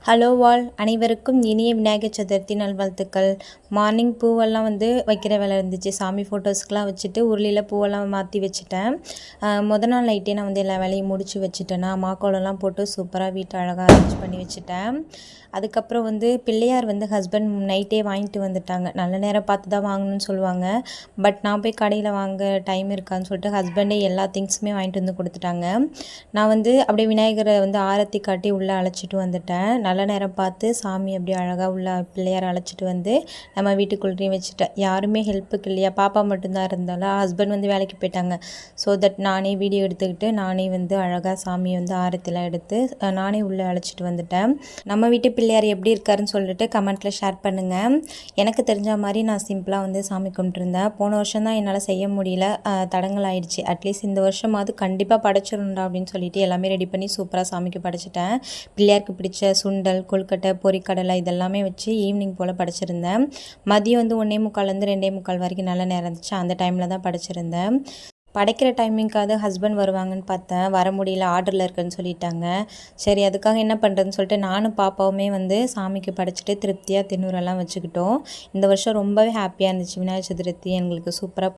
Hello வால் அனைவருக்கும் இனிய விநாயகர் சதுர்த்தி நல்வாழ்த்துக்கள். மார்னிங் பூவெல்லாம் வைக்கிற வேலை இருந்துச்சு. சாமி ஃபோட்டோஸ்க்கெலாம் வச்சுட்டு உருளியில் பூவெல்லாம் மாற்றி வச்சுட்டேன். நாள் நைட்டே நான் எல்லா வேலையும் முடித்து வச்சுட்டேன்னா மாக்கோலம்லாம் போட்டு சூப்பராக வீட்டை அழகாக அரேஞ்ச் பண்ணி வச்சுட்டேன். அதுக்கப்புறம் பிள்ளையார் ஹஸ்பண்ட் நைட்டே வாங்கிட்டு வந்துட்டாங்க. நல்ல நேரம் பார்த்து தான் வாங்கணும்னு சொல்லுவாங்க. பட் நான் போய் கடையில் வாங்க டைம் இருக்கான்னு சொல்லிட்டு ஹஸ்பண்டே எல்லா திங்ஸுமே வாங்கிட்டு கொடுத்துட்டாங்க. நான் அப்படியே விநாயகரை ஆரத்தி காட்டி உள்ளே அழைச்சிட்டு வந்துட்டேன். நல்ல நேரம் பார்த்து சாமி அப்படியே அழகாக உள்ள பிள்ளையார் அழைச்சிட்டு நம்ம வீட்டுக்குள்ளேயும் வச்சுட்டேன். யாருமே ஹெல்ப்புக்கு இல்லையா, பாப்பா மட்டும்தான் இருந்தாலும் ஹஸ்பண்ட் வேலைக்கு போயிட்டாங்க. ஸோ தட் நானே வீடியோ எடுத்துக்கிட்டு நானே அழகாக சாமியை ஆரத்திலாம் எடுத்து நானே உள்ளே அழைச்சிட்டு வந்துட்டேன். நம்ம வீட்டு பிள்ளையார் எப்படி இருக்காருன்னு சொல்லிட்டு கமெண்ட்டில் ஷேர் பண்ணுங்கள். எனக்கு தெரிஞ்ச மாதிரி நான் சிம்பிளாக சாமி கும்பிட்டுருந்தேன். போன வருஷம் தான் என்னால் செய்ய முடியல, தடங்கள் ஆயிடுச்சு. அட்லீஸ்ட் இந்த வருஷமாவது கண்டிப்பாக படைச்சிடணுண்டா அப்படின்னு சொல்லிட்டு எல்லாமே ரெடி பண்ணி சூப்பராக சாமிக்கு படைச்சிட்டேன். பிள்ளையாருக்கு பிடிச்ச சுண்டல், கொழுக்கட்டை, பொரிக்கடலை இதெல்லாமே வச்சு ஈவினிங் போல் படைச்சிருந்தேன். மதியம் 1:45 2:45 வரைக்கும் நல்ல நேரம் இருந்துச்சு. அந்த டைமில் தான் படைச்சிருந்தேன். படைக்கிற டைமிங்காவது ஹஸ்பண்ட் வருவாங்கன்னு பார்த்தேன். வர முடியல, ஆர்டரில் இருக்குன்னு சொல்லிட்டாங்க. சரி, அதுக்காக என்ன பண்ணுறதுன்னு சொல்லிட்டு நானும் பாப்பாவுமே சாமிக்கு படைச்சிட்டு திருப்தியாக தின்னூரெல்லாம் வச்சுக்கிட்டோம். இந்த வருஷம் ரொம்பவே ஹாப்பியாக இருந்துச்சு. விநாயகர் சதுர்த்தி எங்களுக்கு சூப்பராக